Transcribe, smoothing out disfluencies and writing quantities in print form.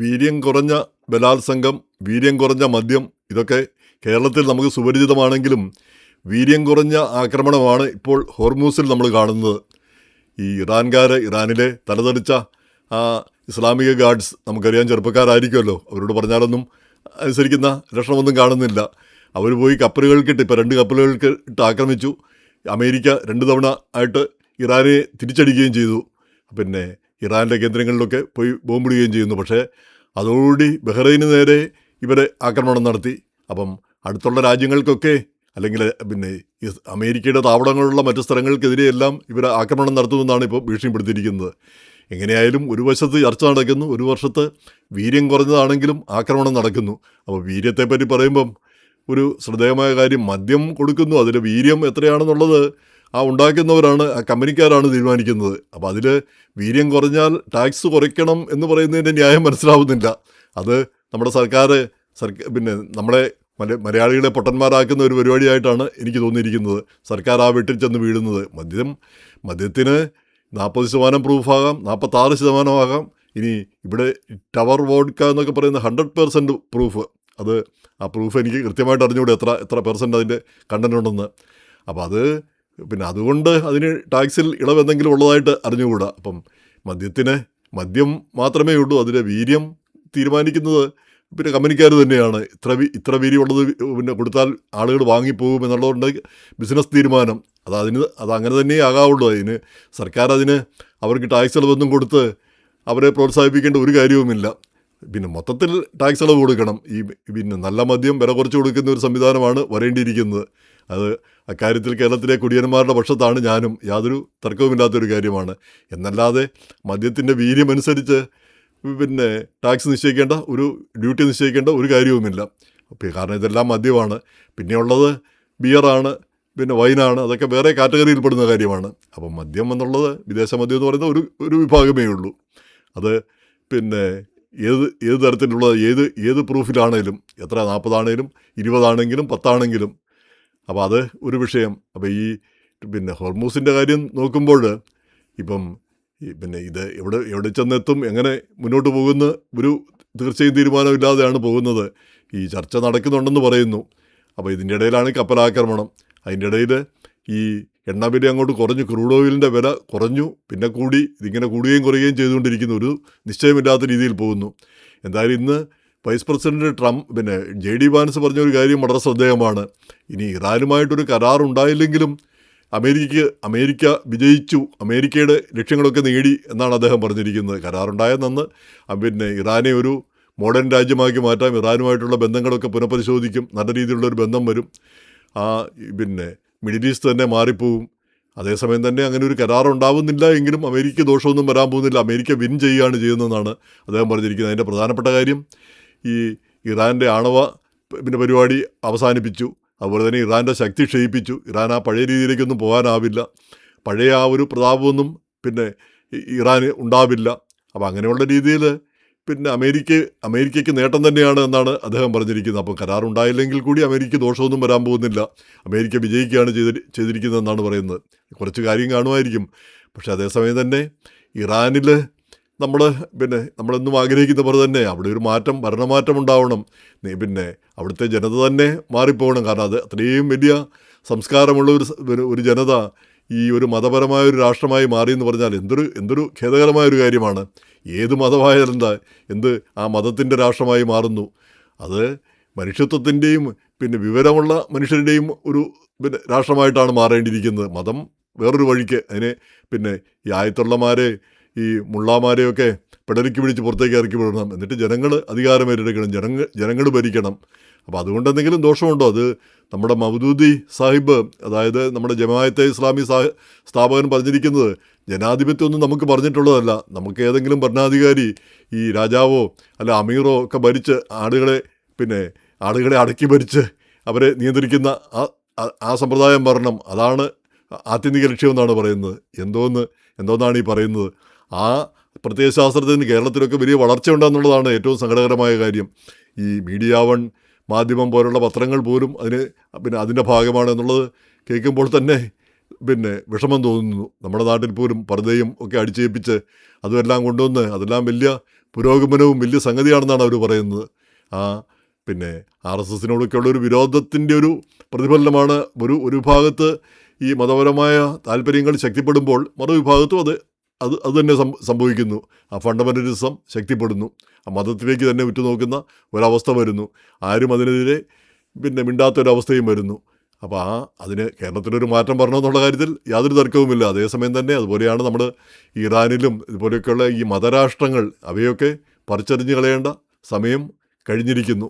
വീര്യം കുറഞ്ഞ ബലാത്സംഗം, വീര്യം കുറഞ്ഞ മദ്യം, ഇതൊക്കെ കേരളത്തിൽ നമുക്ക് സുപരിചിതമാണെങ്കിലും വീര്യം കുറഞ്ഞ ആക്രമണമാണ് ഇപ്പോൾ ഹോർമൂസിൽ നമ്മൾ കാണുന്നത്. ഈ ഇറാനിലെ തലതെറിച്ച ആ ഇസ്ലാമിക ഗാർഡ്സ്, നമുക്കറിയാം ചെറുപ്പക്കാരായിരിക്കുമല്ലോ, അവരോട് പറഞ്ഞാലൊന്നും അനുസരിക്കുന്ന ലക്ഷണമൊന്നും കാണുന്നില്ല. അവർ പോയി കപ്പലുകൾക്കിട്ട്, ഇപ്പോൾ 2 കപ്പലുകൾക്ക് ഇട്ട് ആക്രമിച്ചു. അമേരിക്ക 2 തവണ ആയിട്ട് ഇറാനെ തിരിച്ചടിക്കുകയും ചെയ്തു. പിന്നെ ഇറാൻ്റെ കേന്ദ്രങ്ങളിലൊക്കെ പോയി ബോംബിടുകയും ചെയ്യുന്നു. പക്ഷേ അതോടുകൂടി ബഹ്റൈന് നേരെ ഇവർ ആക്രമണം നടത്തി. അപ്പം അടുത്തുള്ള രാജ്യങ്ങൾക്കൊക്കെ, അല്ലെങ്കിൽ പിന്നെ അമേരിക്കയുടെ താവളങ്ങളുള്ള മറ്റു സ്ഥലങ്ങൾക്കെതിരെയെല്ലാം ഇവർ ആക്രമണം നടത്തുമെന്നാണ് ഇപ്പോൾ ഭീഷണിപ്പെടുത്തിയിരിക്കുന്നത്. എങ്ങനെയായാലും ഒരു വശത്ത് ചർച്ച നടക്കുന്നു, ഒരു വശത്ത് വീര്യം കുറഞ്ഞതാണെങ്കിലും ആക്രമണം നടക്കുന്നു. അപ്പോൾ വീര്യത്തെപ്പറ്റി പറയുമ്പം ഒരു ശ്രദ്ധേയമായ കാര്യം, മദ്യം കൊടുക്കുന്നു, അതിൽ വീര്യം എത്രയാണെന്നുള്ളത് ആ ഉണ്ടാക്കുന്നവരാണ്, ആ കമ്പനിക്കാരാണ് തീരുമാനിക്കുന്നത്. അപ്പോൾ അതിൽ വീര്യം കുറഞ്ഞാൽ ടാക്സ് കുറയ്ക്കണം എന്ന് പറയുന്നതിൻ്റെ ന്യായം മനസ്സിലാവുന്നില്ല. അത് നമ്മുടെ പിന്നെ നമ്മളെ മലയാളികളെ പൊട്ടന്മാരാക്കുന്ന ഒരു പരിപാടിയായിട്ടാണ് എനിക്ക് തോന്നിയിരിക്കുന്നത്. സർക്കാർ ആ വീട്ടിൽ ചെന്ന് വീഴുന്നത്. മദ്യത്തിന് 40% പ്രൂഫാകാം, 46% ആകാം. ഇനി ഇവിടെ ടവർ വോഡ്ക എന്നൊക്കെ പറയുന്ന 100% പ്രൂഫ്, അത് ആ പ്രൂഫ് എനിക്ക് കൃത്യമായിട്ട് അറിഞ്ഞുകൂടെ എത്ര പെർസെൻ്റ് അതിൻ്റെ കണ്ടൻ്റ് ഉണ്ടെന്ന്. അപ്പോൾ അത് പിന്നെ അതുകൊണ്ട് അതിന് ടാക്സിൽ ഇളവെന്തെങ്കിലും ഉള്ളതായിട്ട് അറിഞ്ഞുകൂടാ. അപ്പം മദ്യം മാത്രമേ ഉള്ളൂ, അതിൻ്റെ വീര്യം തീരുമാനിക്കുന്നത് പിന്നെ കമ്പനിക്കാർ തന്നെയാണ്. ഇത്ര വീര്യമുള്ളത് പിന്നെ കൊടുത്താൽ ആളുകൾ വാങ്ങിപ്പോകും എന്നുള്ളതുകൊണ്ട് ബിസിനസ് തീരുമാനം. അതങ്ങനെ തന്നെ ആകാവുള്ളൂ. സർക്കാർ അവർക്ക് ടാക്സ് ഇളവൊന്നും കൊടുത്ത് അവരെ പ്രോത്സാഹിപ്പിക്കേണ്ട ഒരു കാര്യവുമില്ല. പിന്നെ മൊത്തത്തിൽ ടാക്സ് ഇളവ് കൊടുക്കണം. പിന്നെ നല്ല മദ്യം വില കുറച്ച് കൊടുക്കുന്ന ഒരു സംവിധാനമാണ് വരേണ്ടിയിരിക്കുന്നത്. അത് അക്കാര്യത്തിൽ കേരളത്തിലെ കുടിയന്മാരുടെ പക്ഷത്താണ് ഞാനും, യാതൊരു തർക്കവുമില്ലാത്തൊരു കാര്യമാണ്. എന്നല്ലാതെ മദ്യത്തിൻ്റെ വീര്യമനുസരിച്ച് പിന്നെ ടാക്സ് നിശ്ചയിക്കേണ്ട, ഒരു ഡ്യൂട്ടി നിശ്ചയിക്കേണ്ട ഒരു കാര്യവുമില്ല. കാരണം ഇതെല്ലാം മദ്യമാണ്. പിന്നെയുള്ളത് ബിയറാണ്, പിന്നെ വൈനാണ്, അതൊക്കെ വേറെ കാറ്റഗറിയിൽ പെടുന്ന കാര്യമാണ്. അപ്പം മദ്യം എന്നുള്ളത്, വിദേശ മദ്യം എന്ന് പറയുന്ന ഒരു വിഭാഗമേ ഉള്ളൂ. അത് പിന്നെ ഏത് തരത്തിലുള്ള ഏത് പ്രൂഫിലാണേലും, എത്ര 40 ആണേലും 20 ആണെങ്കിലും 10 ആണെങ്കിലും, അപ്പോൾ അത് ഒരു വിഷയം. അപ്പോൾ പിന്നെ ഹോർമൂസിൻ്റെ കാര്യം നോക്കുമ്പോൾ ഇപ്പം പിന്നെ ഇത് എവിടെ ചെന്നെത്തും, എങ്ങനെ മുന്നോട്ട് പോകുന്ന ഒരു തീർച്ചയായും തീരുമാനമില്ലാതെയാണ് പോകുന്നത്. ഈ ചർച്ച നടക്കുന്നുണ്ടെന്ന് പറയുന്നു. അപ്പോൾ ഇതിൻ്റെ ഇടയിലാണ് കപ്പലാക്രമണം. അതിൻ്റെ ഇടയിൽ ഈ എണ്ണവില അങ്ങോട്ട് കുറഞ്ഞു, ക്രൂഡ് ഓയിലിൻ്റെ വില കുറഞ്ഞു, പിന്നെ ഇതിങ്ങനെ കൂടുകയും കുറയുകയും ചെയ്തുകൊണ്ടിരിക്കുന്നു. ഒരു നിശ്ചയമില്ലാത്ത രീതിയിൽ പോകുന്നു. എന്തായാലും ഇന്ന് വൈസ് പ്രസിഡന്റ് പിന്നെ JD വാൻസ് പറഞ്ഞൊരു കാര്യം വളരെ ശ്രദ്ധേയമാണ്. ഇനി ഇറാനുമായിട്ടൊരു കരാർ ഉണ്ടായില്ലെങ്കിലും അമേരിക്ക വിജയിച്ചു, അമേരിക്കയുടെ ലക്ഷ്യങ്ങളൊക്കെ നേടി എന്നാണ് അദ്ദേഹം പറഞ്ഞിരിക്കുന്നത്. കരാറുണ്ടായെന്ന് പിന്നെ ഇറാനെ ഒരു മോഡേൺ രാജ്യമാക്കി മാറ്റാം, ഇറാനുമായിട്ടുള്ള ബന്ധങ്ങളൊക്കെ പുനഃപരിശോധിക്കും, നല്ല രീതിയിലുള്ളൊരു ബന്ധം വരും, പിന്നെ മിഡിൽ ഈസ്റ്റ് തന്നെ മാറിപ്പോവും. അതേസമയം തന്നെ അങ്ങനെ ഒരു കരാറുണ്ടാവുന്നില്ല എങ്കിലും അമേരിക്ക ദോഷമൊന്നും വരാൻ പോകുന്നില്ല, അമേരിക്ക വിൻ ചെയ്യുകയാണ് ചെയ്യുന്നതെന്നാണ് അദ്ദേഹം പറഞ്ഞിരിക്കുന്നത്. അതിൻ്റെ പ്രധാനപ്പെട്ട കാര്യം ഈ ഇറാൻ്റെ ആണവ പിന്നെ പരിപാടി അവസാനിപ്പിച്ചു, അതുപോലെ തന്നെ ഇറാൻ്റെ ശക്തി ക്ഷയിപ്പിച്ചു. ഇറാൻ ആ പഴയ രീതിയിലേക്കൊന്നും പോകാനാവില്ല, പഴയ ആ ഒരു പ്രതാപമൊന്നും പിന്നെ ഇറാന് ഉണ്ടാവില്ല. അപ്പോൾ അങ്ങനെയുള്ള രീതിയിൽ പിന്നെ അമേരിക്കയ്ക്ക് നേട്ടം തന്നെയാണ് എന്നാണ് അദ്ദേഹം പറഞ്ഞിരിക്കുന്നത്. അപ്പോൾ കരാറുണ്ടായില്ലെങ്കിൽ കൂടി അമേരിക്ക ദോഷമൊന്നും വരാൻ പോകുന്നില്ല, അമേരിക്ക വിജയിക്കുകയാണ് ചെയ്തിരിക്കുന്നതെന്നാണ് പറയുന്നത്. കുറച്ച് കാര്യം കാണുമായിരിക്കും. പക്ഷേ അതേസമയം തന്നെ ഇറാനിൽ നമ്മളെന്നും ആഗ്രഹിക്കുന്ന പോലെ തന്നെ അവിടെ ഒരു ഭരണമാറ്റം ഉണ്ടാവണം. പിന്നെ അവിടുത്തെ ജനത തന്നെ മാറിപ്പോകണം. കാരണം അത് അത്രയും വലിയ സംസ്കാരമുള്ള ഒരു ജനത ഈ ഒരു മതപരമായൊരു രാഷ്ട്രമായി മാറിയെന്ന് പറഞ്ഞാൽ എന്തൊരു ഖേദകരമായൊരു കാര്യമാണ്. ഏത് മതമായാലെന്താ, ആ മതത്തിൻ്റെ രാഷ്ട്രമായി മാറുന്നു. അത് മനുഷ്യത്വത്തിൻ്റെയും പിന്നെ വിവരമുള്ള മനുഷ്യരുടെയും ഒരു പിന്നെ രാഷ്ട്രമായിട്ടാണ് മാറേണ്ടിയിരിക്കുന്നത്. മതം വേറൊരു വഴിക്ക്. പിന്നെ ഈ ആയത്തുള്ളമാരെ, ഈ മുള്ളാമാരെയൊക്കെ പിടലിക്ക് പിടിച്ച് പുറത്തേക്ക് ഇറക്കി വിടണം, എന്നിട്ട് ജനങ്ങൾ അധികാരം ഏറ്റെടുക്കണം, ജനങ്ങൾ ഭരിക്കണം. അപ്പോൾ അതുകൊണ്ട് എന്തെങ്കിലും ദോഷമുണ്ടോ? അത് നമ്മുടെ മൗദൂദി സാഹിബ്, അതായത് നമ്മുടെ ജമാഅത്തെ ഇസ്ലാമി സ്ഥാപകൻ പറഞ്ഞിരിക്കുന്നത്, ജനാധിപത്യമൊന്നും നമുക്ക് പറഞ്ഞിട്ടുള്ളതല്ല. നമുക്ക് ഏതെങ്കിലും ഭരണാധികാരി, ഈ രാജാവോ അല്ല അമീറോ ഒക്കെ ഭരിച്ച് ആളുകളെ അടക്കി ഭരിച്ച് അവരെ നിയന്ത്രിക്കുന്ന ആ സമ്പ്രദായം വരണം, അതാണ് ആത്യന്തിക ലക്ഷ്യമെന്നാണ് പറയുന്നത്. എന്തോന്നാണ് ഈ പറയുന്നത്? ആ പ്രത്യയശാസ്ത്രത്തിന് കേരളത്തിലൊക്കെ വലിയ വളർച്ച ഉണ്ടെന്നുള്ളതാണ് ഏറ്റവും സങ്കടകരമായ കാര്യം. ഈ മീഡിയ വൺ മാധ്യമം പോലുള്ള പത്രങ്ങൾ പോലും അതിൻ്റെ ഭാഗമാണ് എന്നുള്ളത് കേൾക്കുമ്പോൾ തന്നെ വിഷമം തോന്നുന്നു. നമ്മുടെ നാട്ടിൽ പോലും പർദ്ദയും ഒക്കെ അടിച്ചേൽപ്പിച്ച് അതുമെല്ലാം കൊണ്ടുവന്ന് അതെല്ലാം വലിയ പുരോഗമനവും വലിയ സംഗതിയാണെന്നാണ് അവർ പറയുന്നത്. പിന്നെ RSSനോടൊക്കെയുള്ള ഒരു വിരോധത്തിൻ്റെ ഒരു പ്രതിഫലനമാണ് ഒരു ഭാഗത്ത് ഈ മതപരമായ താല്പര്യങ്ങൾ ശക്തിപ്പെടുമ്പോൾ മറുവിഭാഗത്തും അത് തന്നെ സംഭവിക്കുന്നു. ആ ഫണ്ടമെൻ്റലിസം ശക്തിപ്പെടുന്നു, ആ മതത്തിലേക്ക് തന്നെ ഉറ്റുനോക്കുന്ന ഒരവസ്ഥ വരുന്നു. ആരും അതിനെതിരെ മിണ്ടാത്തൊരവസ്ഥയും വരുന്നു. അപ്പോൾ അതിന് കേരളത്തിലൊരു മാറ്റം വരണമെന്നുള്ള കാര്യത്തിൽ യാതൊരു തർക്കവുമില്ല. അതേസമയം തന്നെ അതുപോലെയാണ് നമ്മൾ ഇറാനിലും ഇതുപോലെയൊക്കെയുള്ള ഈ മതരാഷ്ട്രങ്ങൾ, അവയൊക്കെ പറിച്ചെറിഞ്ഞ് കളയേണ്ട സമയം കഴിഞ്ഞിരിക്കുന്നു.